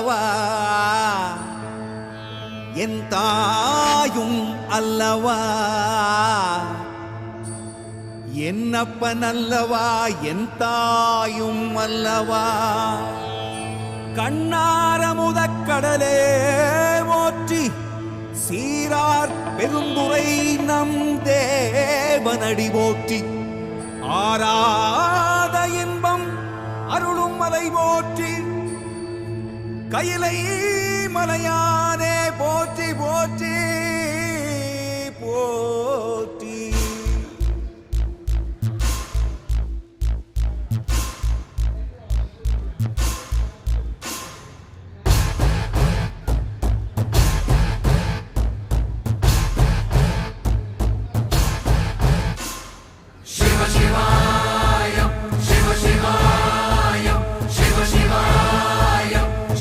அல்லவா என் தாயும் அல்லவா என்னப்பன் அல்லவா என் தாயும் அல்லவா கண்ணாரமுதக்கடலே போற்றி சீரார் பெருந்துரை நம் தேவனடி போற்றி ஆராத இன்பம் அருளும் மலை போற்றி கையிலை மலையானே போற்றி போற்றி போற்றி